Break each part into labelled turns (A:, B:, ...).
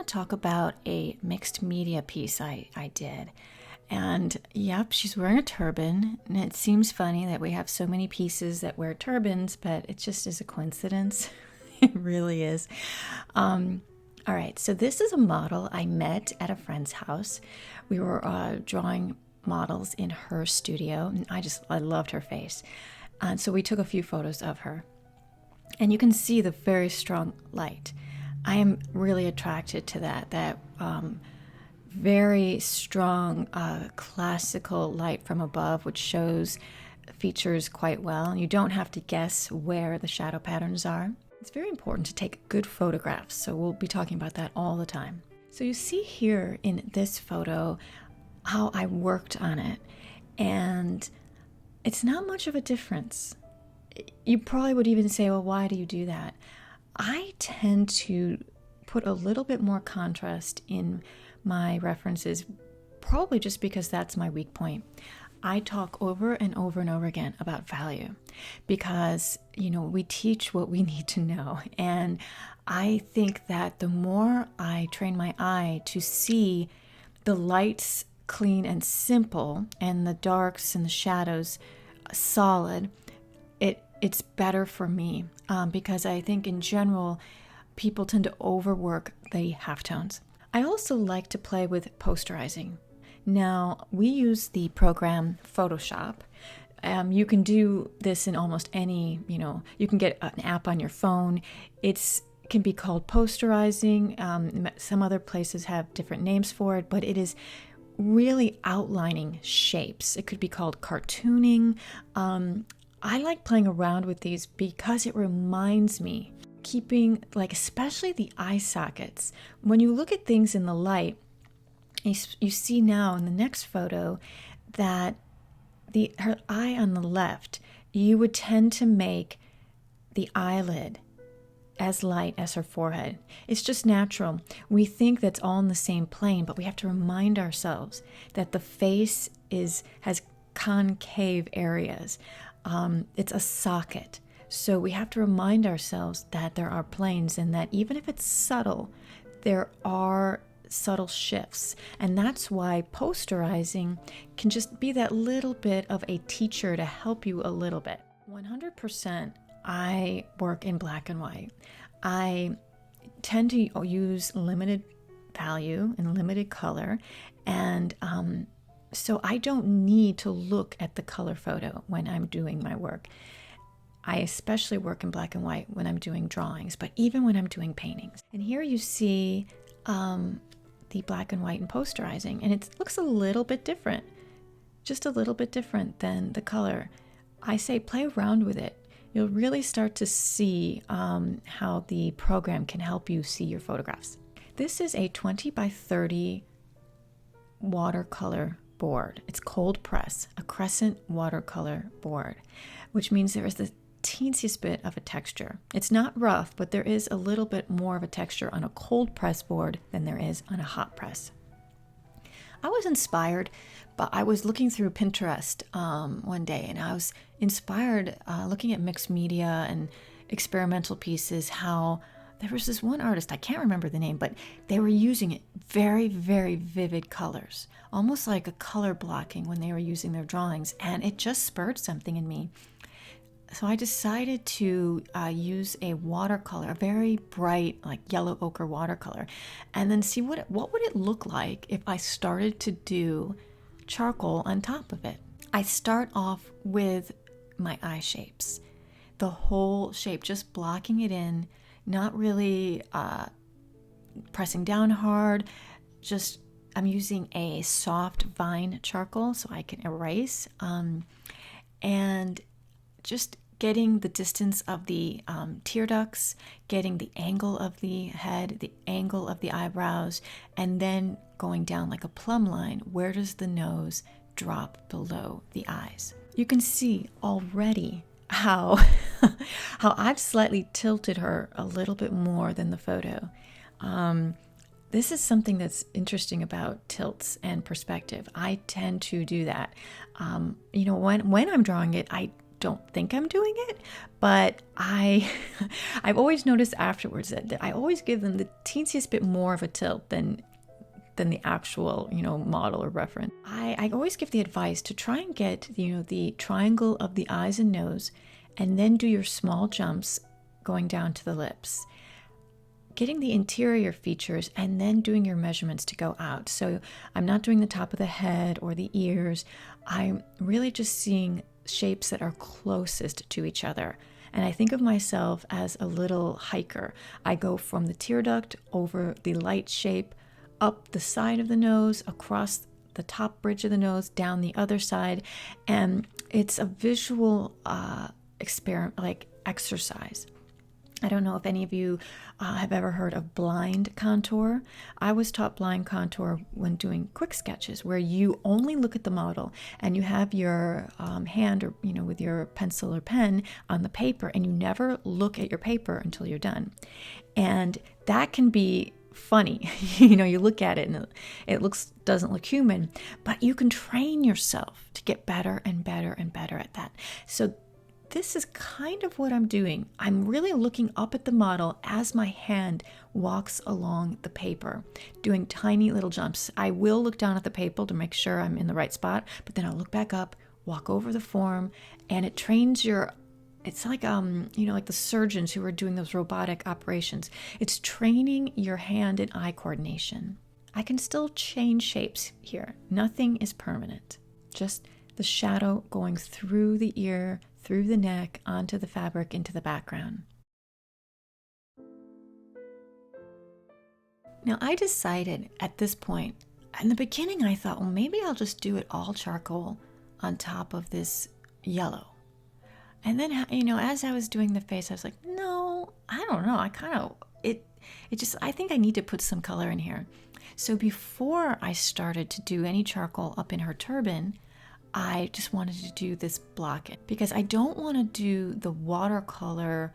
A: talk about a mixed media piece I did. And yep, she's wearing a turban. And it seems funny that we have so many pieces that wear turbans, but it just is a coincidence. It really is. All right, so this is a model I met at a friend's house. We were drawing models in her studio, and I loved her face. And so we took a few photos of her. And you can see the very strong light. I am really attracted to that very strong classical light from above, which shows features quite well. You don't have to guess where the shadow patterns are. It's very important to take good photographs, so we'll be talking about that all the time. So you see here in this photo how I worked on it, and it's not much of a difference. You probably would even say, well, why do you do that? I tend to put a little bit more contrast in my references, probably just because that's my weak point. I talk over and over and over again about value because, we teach what we need to know. And I think that the more I train my eye to see the lights clean and simple and the darks and the shadows solid, it's better for me because I think in general, people tend to overwork the halftones. I also like to play with posterizing. Now, we use the program Photoshop. You can do this in almost any, you can get an app on your phone. It can be called posterizing. Some other places have different names for it, but it is really outlining shapes. It could be called cartooning. I like playing around with these because it reminds me, keeping, especially the eye sockets. When you look at things in the light, you see now in the next photo that her eye on the left, you would tend to make the eyelid as light as her forehead. It's just natural. We think that's all in the same plane, but we have to remind ourselves that the face has concave areas. It's a socket. So we have to remind ourselves that there are planes and that even if it's subtle, there are subtle shifts. And that's why posterizing can just be that little bit of a teacher to help you a little bit. 100% I work in black and white. I tend to use limited value and limited color, and so I don't need to look at the color photo when I'm doing my work. I especially work in black and white when I'm doing drawings, but even when I'm doing paintings. And here you see the black and white in posterizing, and it looks a little bit different, just a little bit different than the color. I say play around with it. You'll really start to see how the program can help you see your photographs. This is a 20 by 30 watercolor board. It's cold press, a crescent watercolor board, which means there is the teensiest bit of a texture. It's not rough, but there is a little bit more of a texture on a cold press board than there is on a hot press. I was inspired, but I was looking through Pinterest one day, and I was inspired looking at mixed media and experimental pieces, how there was this one artist, I can't remember the name, but they were using it very, very vivid colors, almost like a color blocking when they were using their drawings, and it just spurred something in me. So I decided to use a watercolor, a very bright, yellow ochre watercolor, and then see what would it look like if I started to do charcoal on top of it. I start off with my eye shapes, the whole shape, just blocking it in, not really pressing down hard. I'm using a soft vine charcoal so I can erase, and just getting the distance of the tear ducts, getting the angle of the head, the angle of the eyebrows, and then going down like a plumb line. Where does the nose drop below the eyes? You can see already how I've slightly tilted her a little bit more than the photo. This is something that's interesting about tilts and perspective. I tend to do that. When I'm drawing it, I don't think I'm doing it, but I've always noticed afterwards that I always give them the teensiest bit more of a tilt than the actual, model or reference. I always give the advice to try and get, the triangle of the eyes and nose, and then do your small jumps going down to the lips. Getting the interior features and then doing your measurements to go out. So I'm not doing the top of the head or the ears. I'm really just seeing shapes that are closest to each other. And I think of myself as a little hiker. I go from the tear duct over the light shape, up the side of the nose, across the top bridge of the nose, down the other side. And it's a visual exercise. I don't know if any of you have ever heard of blind contour. I was taught blind contour when doing quick sketches, where you only look at the model and you have your hand or, with your pencil or pen on the paper, and you never look at your paper until you're done. And that can be funny. You look at it and it doesn't look human, but you can train yourself to get better and better and better at that. So this is kind of what I'm doing. I'm really looking up at the model as my hand walks along the paper, doing tiny little jumps. I will look down at the paper to make sure I'm in the right spot, but then I'll look back up, walk over the form, and it trains it's like, like the surgeons who are doing those robotic operations. It's training your hand and eye coordination. I can still change shapes here. Nothing is permanent. Just the shadow going through the ear, through the neck, onto the fabric, into the background. Now, I decided at this point, in the beginning I thought, well, maybe I'll just do it all charcoal on top of this yellow. And then, as I was doing the face, I was like, no, I don't know. I think I need to put some color in here. So before I started to do any charcoal up in her turban, I just wanted to do this block because I don't want to do the watercolor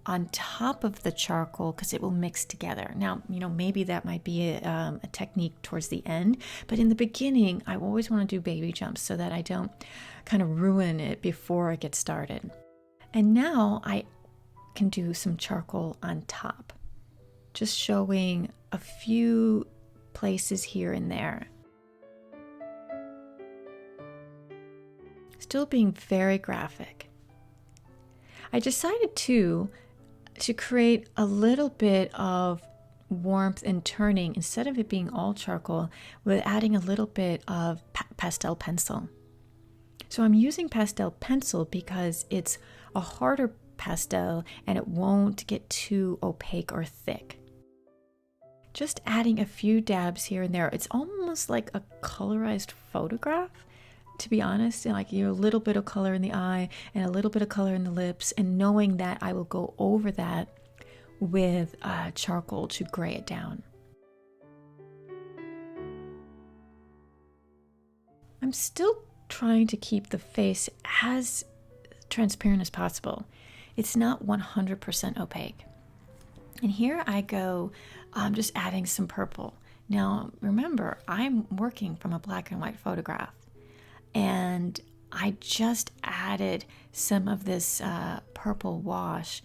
A: on top of the charcoal because it will mix together. Now, maybe that might be a technique towards the end, but in the beginning, I always want to do baby jumps so that I don't kind of ruin it before I get started. And now I can do some charcoal on top, just showing a few places here and there. Still being very graphic. I decided to create a little bit of warmth and turning, instead of it being all charcoal, with adding a little bit of pastel pencil. So I'm using pastel pencil because it's a harder pastel and it won't get too opaque or thick. Just adding a few dabs here and there. It's almost like a colorized photograph, to be honest. Like a little bit of color in the eye and a little bit of color in the lips, and knowing that I will go over that with charcoal to gray it down. I'm still trying to keep the face as transparent as possible. It's not 100% opaque. And here I go, just adding some purple. Now, remember, I'm working from a black and white photograph, and I just added some of this purple wash,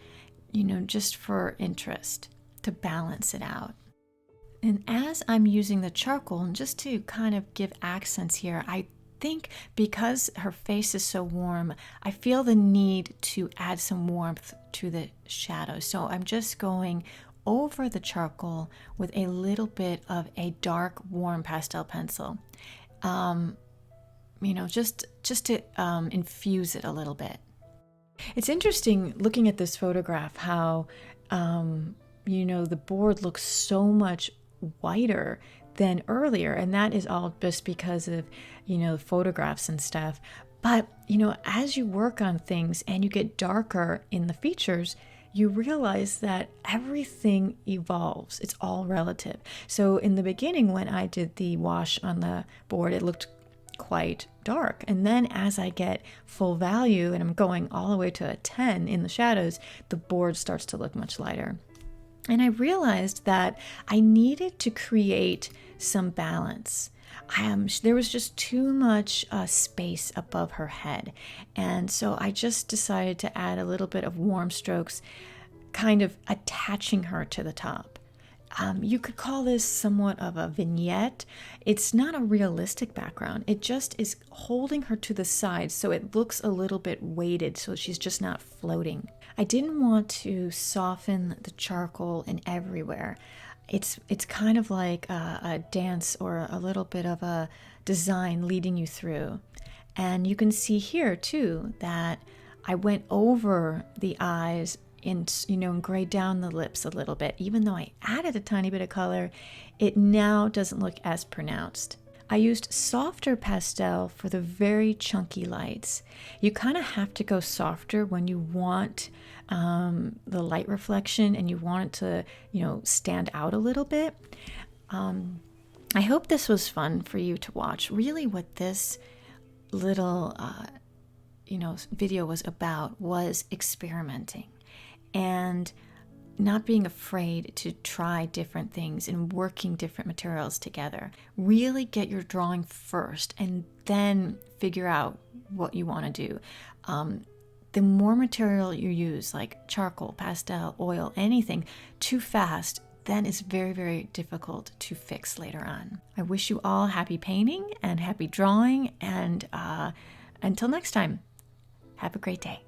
A: just for interest, to balance it out. And as I'm using the charcoal, and just to kind of give accents here, I think because her face is so warm, I feel the need to add some warmth to the shadow. So I'm just going over the charcoal with a little bit of a dark, warm pastel pencil. Just to infuse it a little bit. It's interesting looking at this photograph how, the board looks so much whiter than earlier, and that is all just because of, photographs and stuff. But, as you work on things and you get darker in the features, you realize that everything evolves. It's all relative. So in the beginning, when I did the wash on the board, it looked quite dark. And then as I get full value and I'm going all the way to a 10 in the shadows, the board starts to look much lighter. And I realized that I needed to create some balance. There was just too much space above her head. And so I just decided to add a little bit of warm strokes, kind of attaching her to the top. You could call this somewhat of a vignette. It's not a realistic background. It just is holding her to the side so it looks a little bit weighted, so she's just not floating. I didn't want to soften the charcoal in everywhere. It's kind of like a dance or a little bit of a design leading you through. And you can see here too that I went over the eyes and grayed down the lips a little bit. Even though I added a tiny bit of color, it now doesn't look as pronounced. I used softer pastel for the very chunky lights. You kind of have to go softer when you want the light reflection and you want it to, stand out a little bit. I hope this was fun for you to watch. Really what this little, video was about was experimenting and not being afraid to try different things and working different materials together. Really get your drawing first and then figure out what you want to do. The more material you use, like charcoal, pastel, oil, anything, too fast, then it's very, very difficult to fix later on. I wish you all happy painting and happy drawing, and until next time, have a great day.